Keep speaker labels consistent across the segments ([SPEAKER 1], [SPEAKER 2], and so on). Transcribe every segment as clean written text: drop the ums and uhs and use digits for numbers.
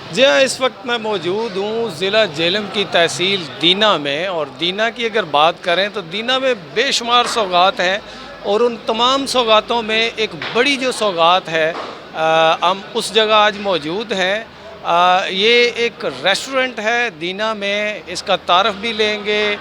[SPEAKER 1] जी हाँ, इस वक्त मैं मौजूद हूँ ज़िला झेलम की तहसील दीना में। और दीना की अगर बात करें तो दीना में बेशुमार सौगात हैं, और उन तमाम सौगातों में एक बड़ी जो सौगात है, हम उस जगह आज मौजूद हैं। ये एक रेस्टोरेंट है दीना में, इसका तारफ़ भी लेंगे।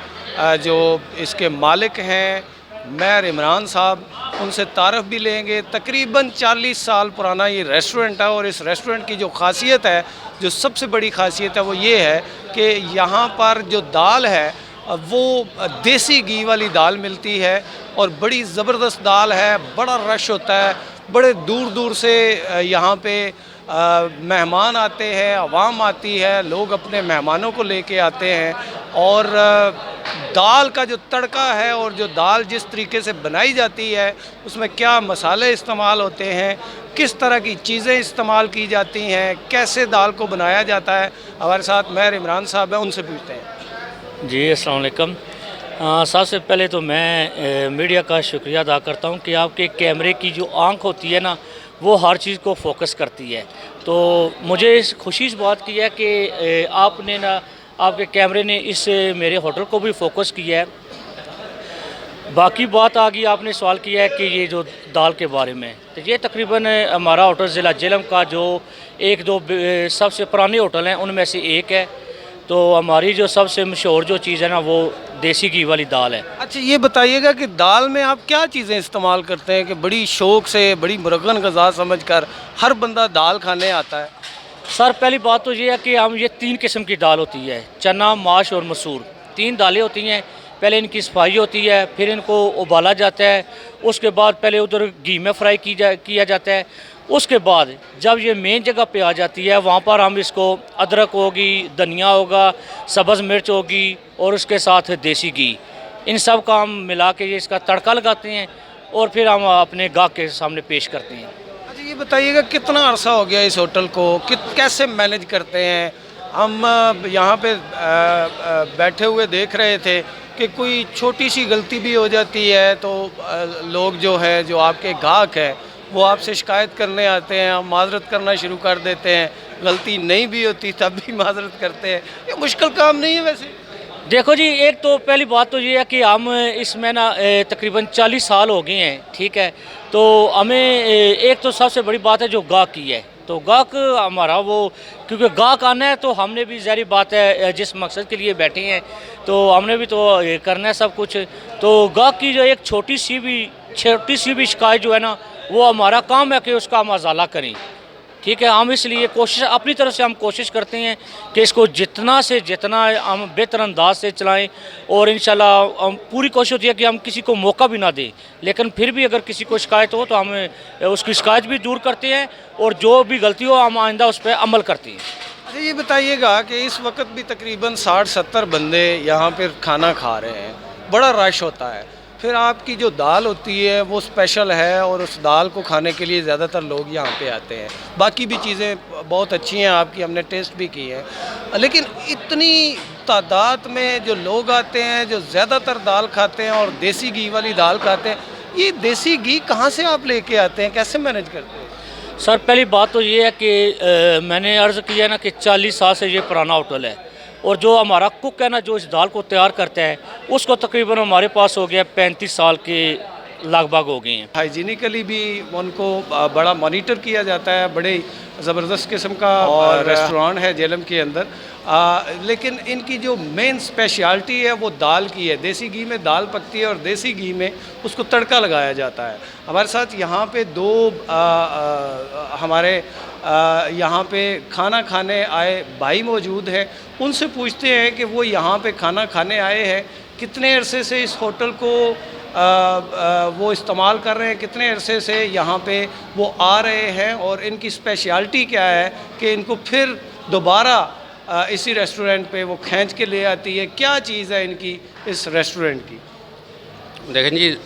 [SPEAKER 1] जो इसके मालिक हैं मेयर इमरान साहब, उनसे तारफ़ भी लेंगे। तकरीबन 40 साल पुराना ये रेस्टोरेंट है, और इस रेस्टोरेंट की जो ख़ासियत है, जो सबसे बड़ी ख़ासियत है, वो ये है कि यहाँ पर जो दाल है वो देसी घी वाली दाल मिलती है, और बड़ी ज़बरदस्त दाल है। बड़ा रश होता है, बड़े दूर दूर से यहाँ पे मेहमान आते हैं, आवाम आती है, लोग अपने मेहमानों को लेके आते हैं। और दाल का जो तड़का है, और जो दाल जिस तरीके से बनाई जाती है, उसमें क्या मसाले इस्तेमाल होते हैं, किस तरह की चीज़ें इस्तेमाल की जाती हैं, कैसे दाल को बनाया जाता है, हमारे साथ मेयर इमरान साहब हैं, उनसे पूछते हैं।
[SPEAKER 2] जी अस्सलाम वालेकुम। सबसे पहले तो मैं मीडिया का शुक्रिया अदा करता हूं कि आपके कैमरे की जो आंख होती है ना, वो हर चीज़ को फोकस करती है। तो मुझे इस खुशी इस बात की है कि आपने ना, आपके कैमरे ने इस मेरे होटल को भी फोकस किया है। बाकी बात आ गई, आपने सवाल किया है कि ये जो दाल के बारे में, तो ये तकरीबन हमारा होटल ज़िला झेलम का जो एक दो सबसे पुराने होटल हैं उनमें से एक है। तो हमारी जो सबसे मशहूर जो चीज़ है ना, वो देसी घी वाली दाल है।
[SPEAKER 1] अच्छा, ये बताइएगा कि दाल में आप क्या चीज़ें इस्तेमाल करते हैं कि बड़ी शौक़ से, बड़ी मुरगन ग़िज़ा समझकर हर बंदा दाल खाने आता है?
[SPEAKER 2] सर पहली बात तो ये है कि हम ये 3 किस्म की दाल होती है, चना, माश और मसूर। 3 दालें होती हैं। पहले इनकी सफाई होती है, फिर इनको उबाला जाता है, उसके बाद पहले उधर घी में फ्राई किया जाता है। उसके बाद जब ये मेन जगह पे आ जाती है, वहाँ पर हम इसको अदरक होगी, धनिया होगा, सब्ज़ मिर्च होगी, और उसके साथ देसी घी, इन सब का हम मिला के ये इसका तड़का लगाते हैं, और फिर हम अपने गाहक के सामने पेश करते हैं।
[SPEAKER 1] अच्छा, ये बताइएगा कितना अरसा हो गया इस होटल को, कैसे मैनेज करते हैं? हम यहाँ पे बैठे हुए देख रहे थे कि कोई छोटी सी गलती भी हो जाती है तो लोग जो है, जो आपके गाहक हैं, वो आपसे शिकायत करने आते हैं, हम माजरत करना शुरू कर देते हैं। गलती नहीं भी होती तब भी माजरत करते हैं। ये मुश्किल काम नहीं है वैसे?
[SPEAKER 2] देखो जी, एक तो पहली बात तो ये है कि हम इसमें ना तकरीबन 40 साल हो गए हैं, ठीक है। तो हमें एक तो सबसे बड़ी बात है जो गाहक की है। तो गाहक हमारा वो, क्योंकि गाहक आना है तो हमने भी ज़ाहिर बात है जिस मकसद के लिए बैठे हैं तो हमने भी तो करना है सब कुछ। तो गाहक की जो एक छोटी सी भी शिकायत जो है ना, वो हमारा काम है कि उसका हम अज़ाला करें, ठीक है। हम इसलिए कोशिश अपनी तरफ से हम कोशिश करते हैं कि इसको जितना से जितना हम बेहतर अंदाज से चलाएं, और इंशाल्लाह हम पूरी कोशिश होती है कि हम किसी को मौका भी ना दें। लेकिन फिर भी अगर किसी को शिकायत हो तो हम उसकी शिकायत भी दूर करते हैं, और जो भी गलती हो हम आइंदा उस पर अमल करते हैं।
[SPEAKER 1] अच्छा, ये बताइएगा कि इस वक्त भी तकरीबन 60-70 बंदे यहाँ पर खाना खा रहे हैं, बड़ा रश होता है। फिर आपकी जो दाल होती है वो स्पेशल है, और उस दाल को खाने के लिए ज़्यादातर लोग यहाँ पे आते हैं। बाकी भी चीज़ें बहुत अच्छी हैं आपकी, हमने टेस्ट भी की है। लेकिन इतनी तादाद में जो लोग आते हैं, जो ज़्यादातर दाल खाते हैं और देसी घी वाली दाल खाते हैं, ये देसी घी कहाँ से आप लेके आते हैं, कैसे मैनेज करते हैं?
[SPEAKER 2] सर पहली बात तो ये है कि मैंने अर्ज़ किया ना कि 40 साल से ये पुराना होटल है, और जो हमारा कुक है ना, जो इस दाल को तैयार करता है, उसको तकरीबन हमारे पास हो गया 35 साल के लगभग हो गए हैं।
[SPEAKER 1] हाइजीनिकली भी उनको बड़ा मॉनिटर किया जाता है। बड़े ज़बरदस्त किस्म का और रेस्टोरेंट है झेलम के अंदर। लेकिन इनकी जो मेन स्पेशलिटी है वो दाल की है। देसी घी में दाल पकती है, और देसी घी में उसको तड़का लगाया जाता है। हमारे साथ यहाँ पे दो हमारे यहाँ पे खाना खाने आए भाई मौजूद हैं। उनसे पूछते हैं कि वो यहाँ पे खाना खाने आए हैं, कितने अरसे से इस होटल को वो इस्तेमाल कर रहे हैं, कितने अरसे से यहाँ पे वो आ रहे हैं, और इनकी स्पेशलिटी क्या है कि इनको फिर दोबारा इसी रेस्टोरेंट पे वो खींच के ले आती है। क्या चीज़ है इनकी इस रेस्टोरेंट की?
[SPEAKER 3] देखें जी,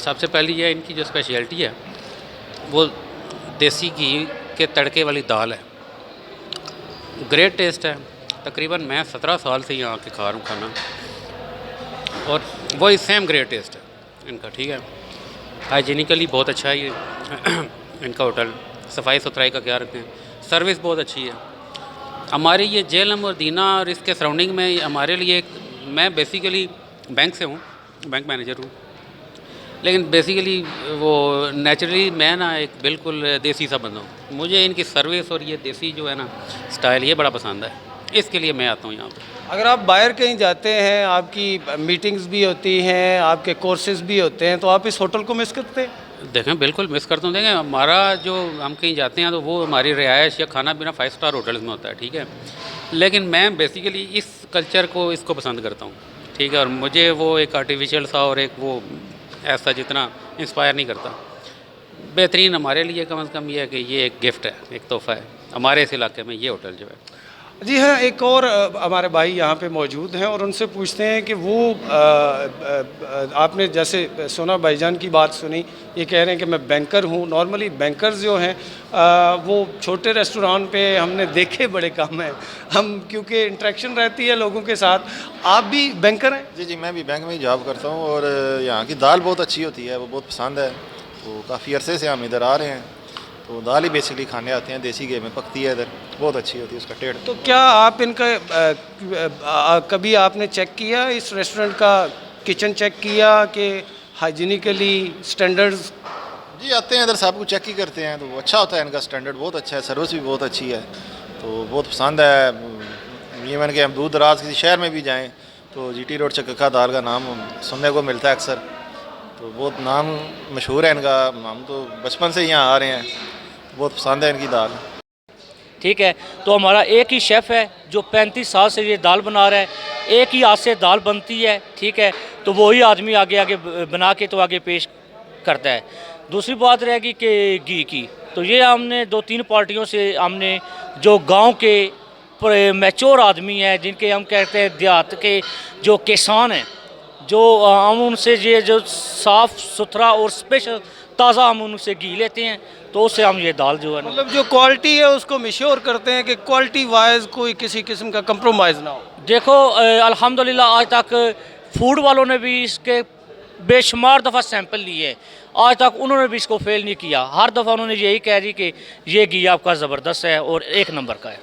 [SPEAKER 3] सबसे पहली ये इनकी जो स्पेशलिटी है वो देसी घी के तड़के वाली दाल है। ग्रेट टेस्ट है। तकरीबन मैं 17 साल से यहाँ के खा रहा हूँ खाना, और वही सेम ग्रेट टेस्ट है इनका, ठीक है। हाइजीनिकली बहुत अच्छा है ये इनका होटल। सफाई सुथराई का ख्याल रखते हैं। सर्विस बहुत अच्छी है। हमारे ये जेलम और दीना और इसके सराउंडिंग में हमारे लिए मैं बेसिकली बैंक से हूँ, बैंक मैनेजर हूँ, लेकिन बेसिकली वो नेचुरली मैं ना एक बिल्कुल देसी सा बंदा हूँ। मुझे इनकी सर्विस और ये देसी जो है ना स्टाइल ये बड़ा पसंद है, इसके लिए मैं आता हूँ यहाँ पर।
[SPEAKER 1] अगर आप बाहर कहीं जाते हैं, आपकी मीटिंग्स भी होती हैं, आपके कोर्सेज भी होते हैं, तो आप इस होटल को मिस करते हैं?
[SPEAKER 3] देखें बिल्कुल मिस करता हूँ। देखें हमारा जो हम कहीं जाते हैं तो वो हमारी रिहाइश या खाना पीना 5 स्टार होटल्स में होता है, ठीक है, लेकिन मैं बेसिकली इस कल्चर को इसको पसंद करता हूँ, ठीक है, और मुझे वो एक आर्टिफिशियल सा और एक वो ऐसा जितना इंस्पायर नहीं करता। बेहतरीन हमारे लिए कम से कम ये है कि ये एक गिफ्ट है, एक तोहफ़ा है हमारे इस इलाके में ये होटल जो है।
[SPEAKER 1] जी हाँ, एक और हमारे भाई यहाँ पे मौजूद हैं और उनसे पूछते हैं कि वो आपने जैसे सुना, भाईजान की बात सुनी, ये कह रहे हैं कि मैं बैंकर हूँ। नॉर्मली बैंकर्स जो हैं वो छोटे रेस्टोरेंट पे हमने देखे बड़े कम हैं, हम क्योंकि इंटरेक्शन रहती है लोगों के साथ। आप भी बैंकर हैं?
[SPEAKER 4] जी, मैं भी बैंक में ही जॉब करता हूँ और यहाँ की दाल बहुत अच्छी होती है, वो बहुत पसंद है। तो काफ़ी अरसे से हम इधर आ रहे हैं, तो दाल ही बेसिकली खाने आते हैं, देसी घी में पकती है इधर, बहुत अच्छी होती है उसका टेस्ट।
[SPEAKER 1] तो क्या आप इनका कभी आपने चेक किया, इस रेस्टोरेंट का किचन चेक किया कि हाइजीनिकली स्टैंडर्ड्स?
[SPEAKER 4] जी, आते हैं इधर सब कुछ चेक ही करते हैं, तो अच्छा होता है, इनका स्टैंडर्ड बहुत अच्छा है, सर्विस भी बहुत अच्छी है, तो बहुत पसंद है। ये मैंने कि हम दूर दराज किसी शहर में भी जाएँ तो GT रोड चक्का दाल का नाम सुनने को मिलता है अक्सर, तो बहुत नाम मशहूर है इनका। हम तो बचपन से यहाँ आ रहे हैं, बहुत पसंद है इनकी दाल।
[SPEAKER 2] ठीक है, तो हमारा एक ही शेफ़ है जो 35 साल से ये दाल बना रहा है, एक ही हाथ से दाल बनती है, ठीक है, तो वही आदमी आगे आगे बना के तो आगे पेश करता है। दूसरी बात रहेगी कि घी की, तो ये हमने 2-3 पार्टियों से हमने जो गांव के मैच्योर आदमी हैं, जिनके हम कहते हैं देहात के जो किसान हैं, जो हम उनसे ये जो साफ़ सुथरा और स्पेशल ताज़ा हम उनसे घी लेते हैं, तो उससे हम ये दाल जो है
[SPEAKER 1] मतलब जो क्वालिटी है उसको मिश्योर करते हैं कि क्वालिटी वाइज कोई किसी किस्म का कंप्रोमाइज़ ना हो।
[SPEAKER 2] देखो अल्हम्दुलिल्लाह आज तक फूड वालों ने भी इसके बेशुमार दफ़ा सैंपल लिए, आज तक उन्होंने भी इसको फेल नहीं किया। हर दफ़ा उन्होंने यही कह दी कि ये घी आपका ज़बरदस्त है और 1 नंबर का है।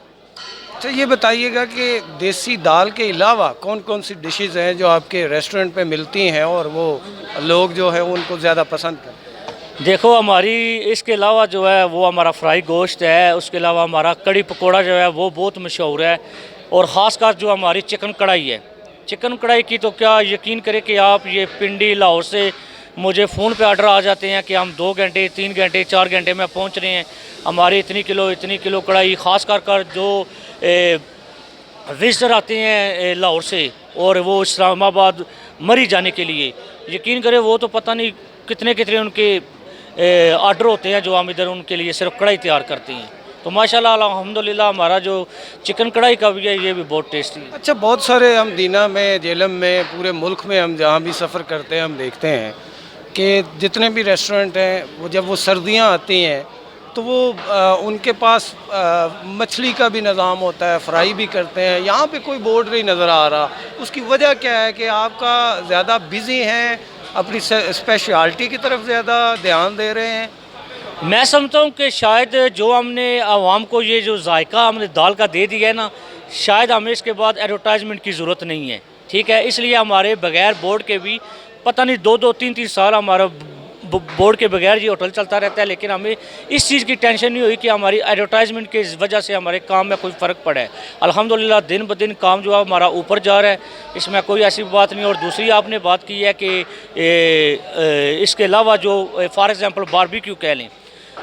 [SPEAKER 1] अच्छा, ये बताइएगा कि देसी दाल के अलावा कौन कौन सी डिशेस हैं जो आपके रेस्टोरेंट पे मिलती हैं और वो लोग जो है उनको ज़्यादा पसंद करते हैं?
[SPEAKER 2] देखो हमारी इसके अलावा जो है वो हमारा फ्राई गोश्त है, उसके अलावा हमारा कड़ी पकोड़ा जो है वो बहुत मशहूर है, और ख़ासकर जो हमारी चिकन कढ़ाई है, चिकन कढ़ाई की तो क्या यकीन करें कि आप, ये पिंडी लाहौर से मुझे फ़ोन पे ऑर्डर आ जाते हैं कि हम 2 घंटे 3 घंटे 4 घंटे में पहुंच रहे हैं, हमारी इतनी किलो कढ़ाई। ख़ास कर जो विज़िटर आते हैं लाहौर से और वो इस्लामाबाद मरी जाने के लिए, यकीन करें वो तो पता नहीं कितने उनके ऑर्डर होते हैं जो हम इधर उनके लिए सिर्फ कढ़ाई तैयार करते हैं। तो माशाल्लाह अल्हम्दुलिल्लाह हमारा जो चिकन कढ़ाई का भी है ये भी बहुत टेस्टी है।
[SPEAKER 1] अच्छा, बहुत सारे हम दीना में, जेलम में, पूरे मुल्क में हम जहाँ भी सफ़र करते हैं हम देखते हैं कि जितने भी रेस्टोरेंट हैं वो जब वो सर्दियाँ आती हैं तो वो उनके पास मछली का भी निज़ाम होता है, फ्राई भी करते हैं। यहाँ पे कोई बोर्ड नहीं नज़र आ रहा, उसकी वजह क्या है कि आपका ज़्यादा बिज़ी हैं, अपनी स्पेशलिटी की तरफ ज़्यादा ध्यान दे रहे हैं?
[SPEAKER 2] मैं समझता हूँ कि शायद जो हमने आवाम को ये जो जायका हमने दाल का दे दिया है ना, शायद हमें इसके बाद एडवर्टाइजमेंट की ज़रूरत नहीं है, ठीक है। इसलिए हमारे बगैर बोर्ड के भी पता नहीं 2-2 3-3 साल हमारा बोर्ड के बगैर ये होटल चलता रहता है, लेकिन हमें इस चीज़ की टेंशन नहीं हुई कि हमारी एडवर्टाइजमेंट की वजह से हमारे काम में कोई फ़र्क पड़ा है। अल्हम्दुलिल्लाह दिन ब दिन काम जो है हमारा ऊपर जा रहा है, इसमें कोई ऐसी बात नहीं। और दूसरी आपने बात की है कि इसके अलावा जो फॉर एग्ज़ाम्पल बारबेक्यू कह लें,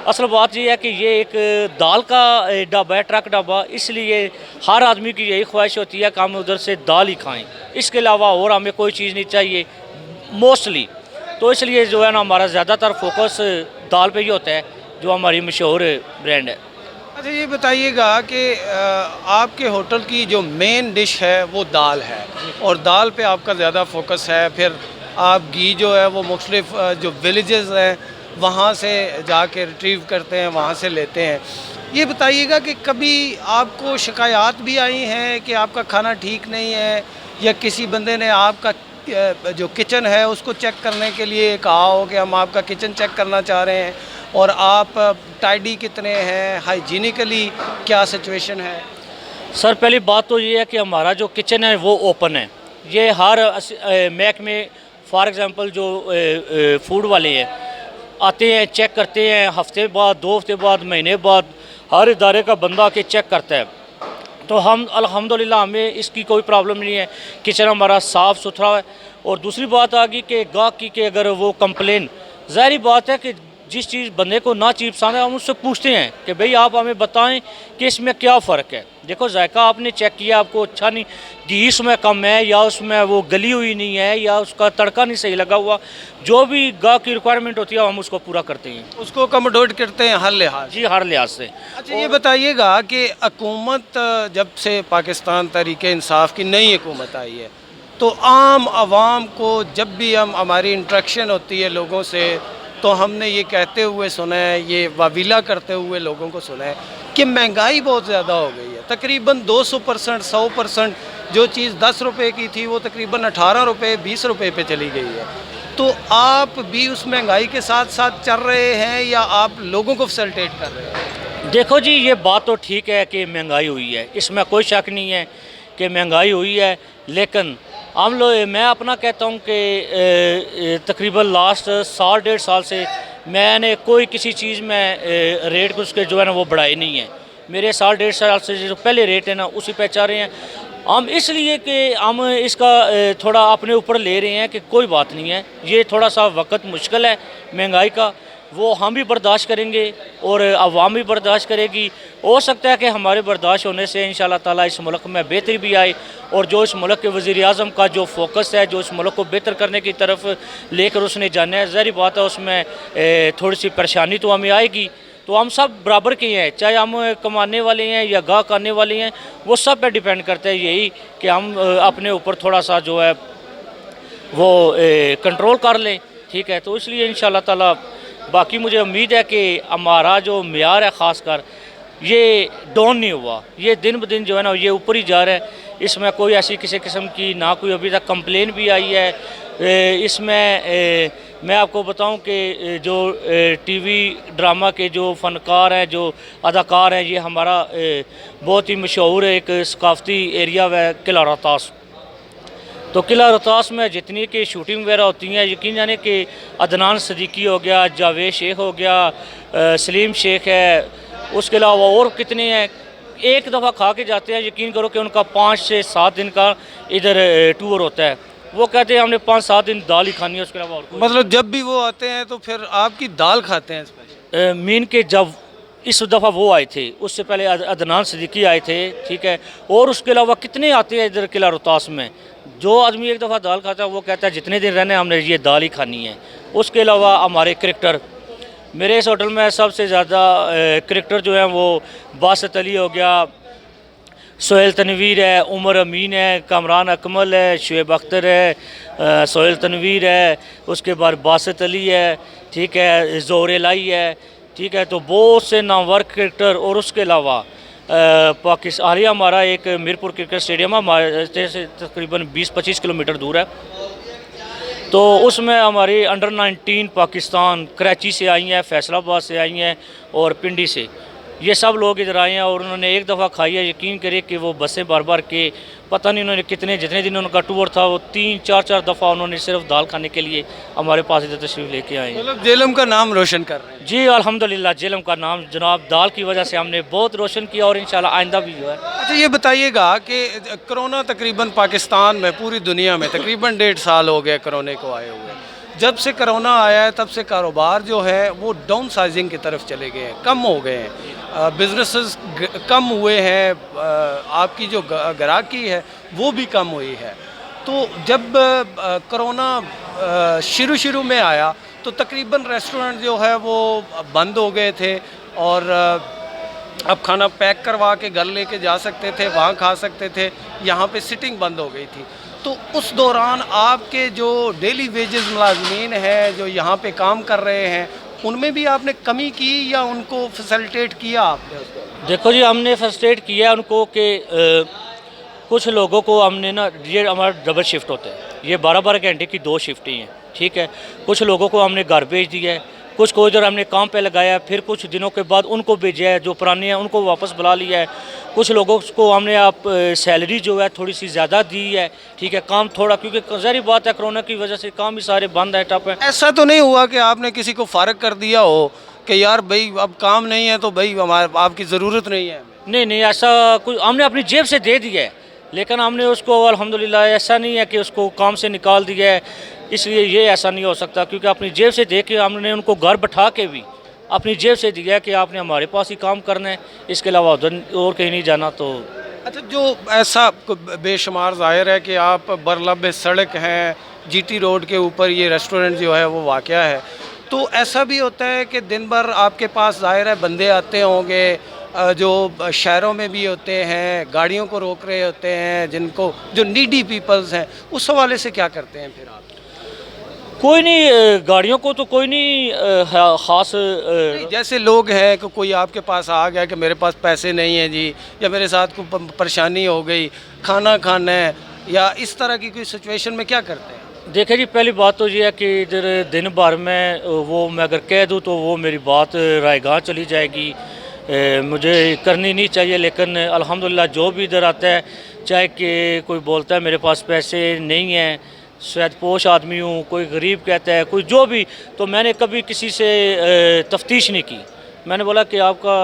[SPEAKER 2] असल बात ये है कि ये एक दाल का ढाबा है, ट्रक ढाबा, इसलिए हर आदमी की यही ख्वाहिश होती है कि हम उधर से दाल ही खाएँ, इसके अलावा और हमें कोई चीज़ नहीं चाहिए मोस्टली। तो इसलिए जो है ना हमारा ज़्यादातर फोकस दाल पे ही होता है, जो हमारी मशहूर ब्रांड है।
[SPEAKER 1] अच्छा, ये बताइएगा कि आपके होटल की जो मेन डिश है वो दाल है और दाल पे आपका ज़्यादा फोकस है, फिर आप घी जो है वो मुख्तलिफ जो विलेजेस हैं वहाँ से जाके रिट्रीव करते हैं, वहाँ से लेते हैं। ये बताइएगा कि कभी आपको शिकायत भी आई हैं कि आपका खाना ठीक नहीं है, या किसी बंदे ने आपका जो किचन है उसको चेक करने के लिए कहा हो कि हम आपका किचन चेक करना चाह रहे हैं, और आप टाइडी कितने हैं, हाइजीनिकली क्या सिचुएशन है?
[SPEAKER 2] सर पहली बात तो ये है कि हमारा जो किचन है वो ओपन है। ये हर महकमे फॉर एग्ज़ाम्पल जो फूड वाले हैं आते हैं, चेक करते हैं, हफ्ते बाद, 2 हफ्ते बाद, महीने बाद हर इदारे का बंदा के चेक करता है। तो हम अल्हम्दुलिल्लाह हमें इसकी कोई प्रॉब्लम नहीं है, किचन हमारा साफ़ सुथरा है। और दूसरी बात आ गई कि गाहक की कि अगर वो कंप्लेन, ज़ाहिर बात है कि जिस चीज़ बंदे को ना चीज़ पसंद है हम उससे पूछते हैं कि भाई आप हमें बताएं कि इसमें क्या फ़र्क है। देखो जायका आपने चेक किया, आपको अच्छा नहीं, घी उसमें कम है या उसमें वो गली हुई नहीं है या उसका तड़का नहीं सही लगा हुआ, जो भी गाहक की रिक्वायरमेंट होती है हम उसको पूरा करते हैं।
[SPEAKER 1] उसको अकोमोडेट करते हैं हर लिहाज।
[SPEAKER 2] जी हर लिहाज से।
[SPEAKER 1] अच्छा ये बताइएगा कि हुकूमत जब से पाकिस्तान तहरीक इंसाफ की नई हुकूमत आई है तो आम आवाम को जब भी हमारी इंट्रैक्शन होती है लोगों से तो हमने ये कहते हुए सुना है, ये वाविला करते हुए लोगों को सुना है कि महंगाई बहुत ज़्यादा हो गई है। तकरीबन 200%, 100%। जो चीज़ 10 रुपए की थी वो तकरीबन 18 रुपये, 20 रुपये पे चली गई है। तो आप भी उस महंगाई के साथ साथ चल रहे हैं या आप लोगों को फैसिलिटेट कर रहे हैं?
[SPEAKER 2] देखो जी ये बात तो ठीक है कि महंगाई हुई है, इसमें कोई शक नहीं है कि महंगाई हुई है, लेकिन हम लोग, मैं अपना कहता हूँ कि तकरीबन लास्ट 1.5 साल से मैंने कोई किसी चीज़ में रेट उसके जो है ना वो बढ़ाए नहीं है। मेरे 1.5 साल से जो पहले रेट है ना उसी पे चल रहे हैं हम, इसलिए कि हम इसका थोड़ा अपने ऊपर ले रहे हैं कि कोई बात नहीं है, ये थोड़ा सा वक्त मुश्किल है महंगाई का, वो हम भी बर्दाश्त करेंगे और अवाम भी बर्दाश्त करेगी। हो सकता है कि हमारे बर्दाश्त होने से इंशाल्लाह ताला इस मुल्क में बेहतरी भी आए और जो इस मुल्क के वज़ीर आज़म का जो फोकस है, जो इस मुल्क को बेहतर करने की तरफ लेकर उसने जाना है, ज़ाहिर बात है उसमें थोड़ी सी परेशानी तो हमें आएगी। तो हम सब बराबर के हैं, चाहे हम कमाने वाले हैं या गाहक आने वाले हैं, वो सब पे डिपेंड करता है यही कि हम अपने ऊपर थोड़ा सा जो है वो कंट्रोल कर लें, ठीक है। तो इसलिए इंशाल्लाह ताला बाकी मुझे उम्मीद है कि हमारा जो मेयार है ख़ासकर ये डाउन नहीं हुआ, ये दिन ब दिन जो है ना ये ऊपर ही जा रहा है। इसमें कोई ऐसी किसी किस्म की ना कोई अभी तक कंप्लेन भी आई है। इसमें मैं आपको बताऊं कि जो टीवी ड्रामा के जो फ़नकार हैं, जो अदाकार हैं, ये हमारा बहुत ही मशहूर एक सकाफ़ती एरिया है किला रोहतास। तो किला रोहतास में जितनी की शूटिंग वगैरह होती हैं, यकीन जाने कि अदनान सदीकी हो गया, जावेद शेख हो गया, सलीम शेख है, उसके अलावा और कितने हैं, एक दफ़ा खा के जाते हैं, यकीन करो कि उनका 5 से 7 दिन का इधर टूर होता है। वो कहते हैं हमने 5-7 दिन दाल ही खानी है, उसके अलावा और कोई।
[SPEAKER 1] मतलब जब भी वो आते हैं तो फिर आपकी दाल खाते हैं स्पेशल?
[SPEAKER 2] मीन के जब इस दफ़ा वो आए थे, उससे पहले अदनान सदीकी आए थे, ठीक है, और उसके अलावा कितने आते हैं इधर किला रोहतास में। जो आदमी एक दफ़ा दाल खाता है वो कहता है जितने दिन रहने हमने ये दाल ही खानी है। उसके अलावा हमारे क्रिकेटर, मेरे इस होटल में सबसे ज़्यादा क्रिकेटर जो हैं वो बासित अली हो गया, सोहेल तनवीर है, उमर अमीन है, कामरान अकमल है, शुएब अख्तर है, सोहेल तनवीर है, उसके बाद बासित अली है, ठीक है, ज़ोहर इलाही है, ठीक है। तो बहुत से नामवर क्रिकेटर। और उसके अलावा पाकिस्तान हालिया हमारा एक मीरपुर क्रिकेट स्टेडियम है, हमारे से तकरीबन 20-25 किलोमीटर दूर है। तो उसमें हमारी अंडर 19 पाकिस्तान कराची से आई हैं, फैसलाबाद से आई हैं और पिंडी से, ये सब लोग इधर आए हैं और उन्होंने एक दफ़ा खाई है। यकीन करिए कि वो बसें बार बार के पता नहीं उन्होंने जितने दिन उनका टूर था वो 3-4 दफ़ा उन्होंने सिर्फ दाल खाने के लिए हमारे पास इधर तशरीफ़ लेके आए हैं।
[SPEAKER 1] मतलब जेलम का नाम रोशन कर रहे हैं।
[SPEAKER 2] जी अल्हम्दुलिल्लाह, जेलम का नाम जनाब दाल की वजह से हमने बहुत रोशन किया और इंशाल्लाह आइंदा भी जो है।
[SPEAKER 1] अच्छा ये बताइएगा कि कोरोना तकरीबन पाकिस्तान में, पूरी दुनिया में तकरीबन 1.5 साल हो गए कोरोना को आए हुए। जब से कोरोना आया है तब से कारोबार जो है वो डाउन साइजिंग की तरफ चले गए हैं, कम हो गए हैं, बिजनेसेस कम हुए हैं, आपकी जो ग्राहकी है वो भी कम हुई है। तो जब कोरोना शुरू में आया तो तकरीबन रेस्टोरेंट जो है वो बंद हो गए थे और अब खाना पैक करवा के घर लेके जा सकते थे, वहाँ खा सकते थे, यहाँ पे सिटिंग बंद हो गई थी। तो उस दौरान आपके जो डेली वेजेस मुलाजमीन हैं जो यहाँ पे काम कर रहे हैं उनमें भी आपने कमी की या उनको फैसिलिटेट किया आपने?
[SPEAKER 2] देखो जी हमने फैसिलिटेट किया उनको कि कुछ लोगों को हमने ना, ये हमारा डबल शिफ्ट होता है, ये 12-12 घंटे की 2 शिफ्टें हैं, ठीक है। कुछ लोगों को हमने घर भेज दिया है, कुछ को इधर हमने काम पे लगाया, फिर कुछ दिनों के बाद उनको भेजा है, जो पुराने हैं उनको वापस बुला लिया है। कुछ लोगों को हमने आप सैलरी जो है थोड़ी सी ज़्यादा दी है, ठीक है, काम थोड़ा, क्योंकि ज़ाहिर बात है कोरोना की वजह से काम ही सारे बंद है, टप है।
[SPEAKER 1] ऐसा तो नहीं हुआ कि आपने किसी को फारग कर दिया हो कि यार भाई अब काम नहीं है तो भाई हमारे आपकी ज़रूरत नहीं है?
[SPEAKER 2] नहीं नहीं, ऐसा कुछ हमने अपनी जेब से दे दिया है, लेकिन हमने उसको अल्हम्दुलिल्लाह ऐसा नहीं है कि उसको काम से निकाल दिया है, इसलिए ये ऐसा नहीं हो सकता, क्योंकि अपनी जेब से दे के हमने उनको घर बैठा के भी अपनी जेब से दिया है कि आपने हमारे पास ही काम करना है, इसके अलावा उधर और कहीं नहीं जाना। तो
[SPEAKER 1] अच्छा, जो ऐसा बेशुमार ज़ाहिर है कि आप बरलब सड़क हैं, जीटी रोड के ऊपर ये रेस्टोरेंट जो है वो वाक़या है, तो ऐसा भी होता है कि दिन भर आपके पास ज़ाहिर है बंदे आते होंगे जो शहरों में भी होते हैं, गाड़ियों को रोक रहे होते हैं, जिनको जो नीडी पीपल्स हैं, उस हवाले से क्या करते हैं फिर आप?
[SPEAKER 2] कोई नहीं, गाड़ियों को तो कोई नहीं ख़ास
[SPEAKER 1] जैसे लोग हैं कि कोई आपके पास आ गया कि मेरे पास पैसे नहीं हैं जी, या मेरे साथ कोई परेशानी हो गई, खाना खाना है, या इस तरह की कोई सिचुएशन में क्या करते हैं?
[SPEAKER 2] देखिए जी, पहली बात तो ये है कि इधर दिन भर में वो मैं अगर कह दूँ तो वो मेरी बात रायगाह चली जाएगी, मुझे करनी नहीं चाहिए, लेकिन अल्हम्दुलिल्लाह जो भी इधर आता है, चाहे कि कोई बोलता है मेरे पास पैसे नहीं हैं, शायद पोश आदमी हूँ, कोई गरीब कहता है, कोई जो भी, तो मैंने कभी किसी से तफ्तीश नहीं की। मैंने बोला कि आपका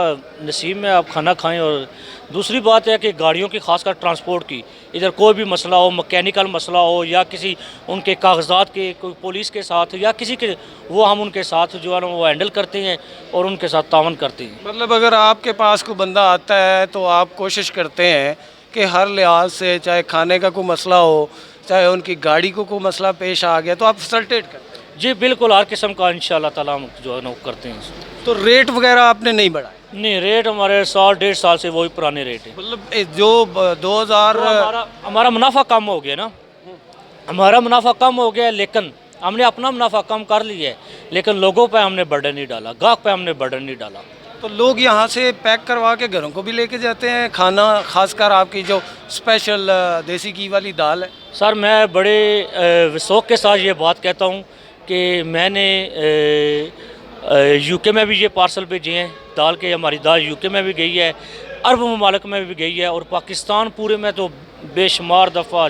[SPEAKER 2] नसीब में आप खाना खाएं। और दूसरी बात है कि गाड़ियों की खासकर ट्रांसपोर्ट की, इधर कोई भी मसला हो, मैकेनिकल मसला हो या किसी उनके कागजात के कोई पुलिस के साथ या किसी के, वो हम उनके साथ जो है ना वो हैंडल करते हैं और उनके साथ तावन करते हैं।
[SPEAKER 1] मतलब अगर आपके पास कोई बंदा आता है तो आप कोशिश करते हैं कि हर लिहाज से, चाहे खाने का कोई मसला हो, चाहे उनकी गाड़ी को कोई मसला पेश आ गया, तो आप फैसिलिटेट करते हैं?
[SPEAKER 2] जी बिल्कुल, हर किस्म का इंशाल्लाह ताला हम जो है ना वो करते हैं।
[SPEAKER 1] तो रेट वगैरह आपने नहीं बढ़ाए?
[SPEAKER 2] नहीं, रेट हमारे साल 1.5 साल से वही पुराने रेट है।
[SPEAKER 1] मतलब जो 2000
[SPEAKER 2] हमारा मुनाफा कम हो गया ना, हमारा मुनाफा कम हो गया, लेकिन हमने अपना मुनाफा कम कर लिया है, लेकिन लोगों पे हमने बर्डन नहीं डाला, गाहक पे हमने बर्डन नहीं डाला।
[SPEAKER 1] तो लोग यहाँ से पैक करवा के घरों को भी लेके जाते हैं खाना, खासकर आपकी जो स्पेशल देसी घी वाली दाल है?
[SPEAKER 2] सर, मैं बड़े शौक़ के साथ ये बात कहता हूँ कि मैंने यूके में भी ये पार्सल भेजे हैं दाल के, हमारी दाल यूके में भी गई है, अरब ममालिक में भी गई है, और पाकिस्तान पूरे में तो बेशुमार दफ़ा,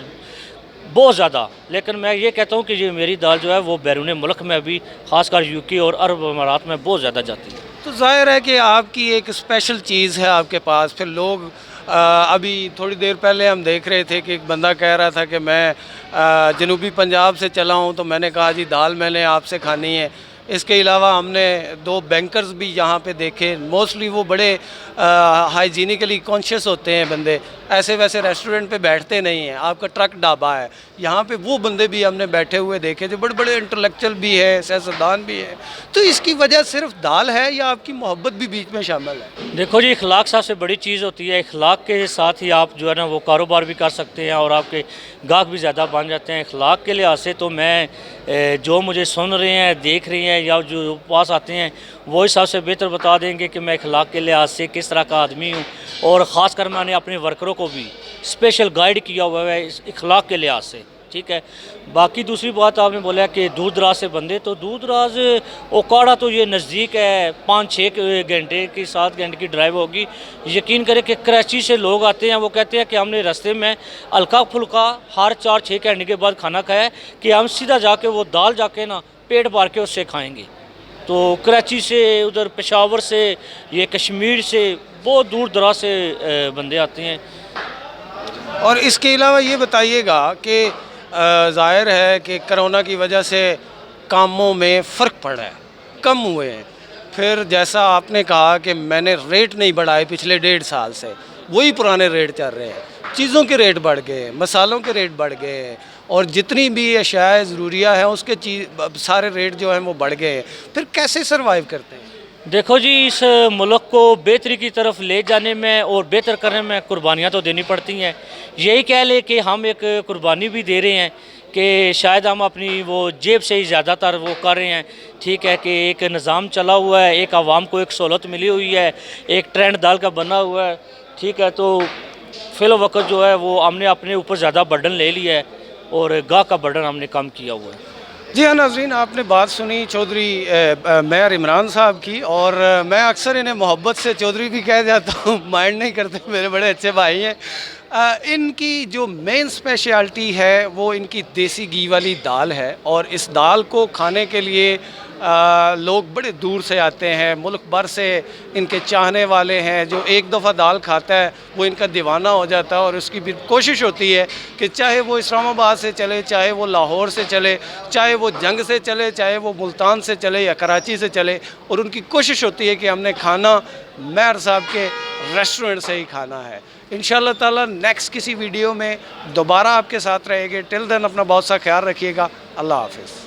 [SPEAKER 2] बहुत ज़्यादा। लेकिन मैं ये कहता हूँ कि ये मेरी दाल जो है वो बैरून मुल्क में भी, ख़ासकर यूके और अरब अमारात में बहुत ज़्यादा जाती है।
[SPEAKER 1] तो जाहिर है कि आपकी एक स्पेशल चीज़ है आपके पास। फिर लोग अभी थोड़ी देर पहले हम देख रहे थे कि एक बंदा कह रहा था कि मैं जनूबी पंजाब से चला हूँ, तो मैंने कहा जी दाल मैंने आपसे खानी है। इसके अलावा हमने 2 बैंकर्स भी यहाँ पे देखे, मोस्टली वो बड़े हाइजीनिकली कॉन्शियस होते हैं बंदे, ऐसे वैसे रेस्टोरेंट पे बैठते नहीं हैं। आपका ट्रक ढाबा है, यहाँ पे वो बंदे भी हमने बैठे हुए देखे जो बड़े बड़े इंटेलेक्चुअल भी है, सियासतदान भी है। तो इसकी वजह सिर्फ दाल है या आपकी मोहब्बत भी बीच में शामिल है?
[SPEAKER 2] देखो जी, इखलाक सबसे बड़ी चीज़ होती है, इखलाक के साथ ही आप जो है ना वो कारोबार भी कर सकते हैं और आपके गाहक भी ज़्यादा बन जाते हैं। इखलाक के लिहाज से तो मैं जो मुझे सुन रहे हैं, देख रहे हैं या जो पास आते हैं, वही सबसे बेहतर बता देंगे कि मैं इखलाक के लिहाज से किस तरह का आदमी हूँ। और ख़ासकर मैंने अपने वर्करों को भी स्पेशल गाइड किया हुआ है इस इखलाक के लिहाज से, ठीक है। बाकी दूसरी बात आपने बोला कि दूर दराज से बंदे, तो दूर दराज ओकाड़ा तो ये नज़दीक है, 5-6 घंटे की 7 घंटे की ड्राइव होगी। यकीन करें कि कराची से लोग आते हैं, वो कहते हैं कि हमने रास्ते में हल्का फुल्का हर 4-6 घंटे के बाद खाना खाया है कि हम सीधा जाके वो दाल जाके ना पेट भर के उससे खाएँगे। तो कराची से, उधर पेशावर से, ये कश्मीर से, बहुत दूर दराज से बंदे आते हैं।
[SPEAKER 1] और इसके अलावा ये बताइएगा कि ज़ाहिर है कि कोरोना की वजह से कामों में फ़र्क पड़ा है, कम हुए हैं। फिर जैसा आपने कहा कि मैंने रेट नहीं बढ़ाए पिछले 1.5 साल से, वही पुराने रेट चल रहे हैं। चीज़ों के रेट बढ़ गए, मसालों के रेट बढ़ गए, और जितनी भी अशाया ज़रूरिया हैं उसके सारे रेट जो हैं वो बढ़ गए हैं। फिर कैसे सर्वाइव करते हैं?
[SPEAKER 2] देखो जी, इस मुल्क को बेहतरी की तरफ ले जाने में और बेहतर करने में कुर्बानियाँ तो देनी पड़ती हैं। यही कह ले कि हम एक कुर्बानी भी दे रहे हैं कि शायद हम अपनी वो जेब से ही ज़्यादातर वो कर रहे हैं, ठीक है, कि एक निज़ाम चला हुआ है, एक आवाम को एक सहूलत मिली हुई है, एक ट्रेंड दाल का बना हुआ है, ठीक है। तो फ़िल वक्त जो है वो हमने अपने ऊपर ज़्यादा बर्डन ले लिया है और गाह का बर्डन हमने कम किया हुआ है।
[SPEAKER 1] जी हाँ नाज़रीन, आपने बात सुनी चौधरी मेयर इमरान साहब की, और मैं अक्सर इन्हें मोहब्बत से चौधरी भी कह जाता हूँ, माइंड नहीं करते, मेरे बड़े अच्छे भाई हैं। इनकी जो मेन स्पेशलिटी है वो इनकी देसी घी वाली दाल है, और इस दाल को खाने के लिए लोग बड़े दूर से आते हैं, मुल्क भर से इनके चाहने वाले हैं। जो एक दफ़ा दाल खाता है वो इनका दीवाना हो जाता है, और उसकी भी कोशिश होती है कि चाहे वो इस्लामाबाद से चले, चाहे वो लाहौर से चले, चाहे वो जंग से चले, चाहे वो मुल्तान से चले या कराची से चले, और उनकी कोशिश होती है कि हमने खाना मेयर साहब के रेस्टोरेंट से ही खाना है। इंशाअल्लाह ताला नेक्स्ट किसी वीडियो में दोबारा आपके साथ रहेंगे। टिल देन अपना बहुत सा ख्याल रखिएगा। अल्लाह हाफिज़।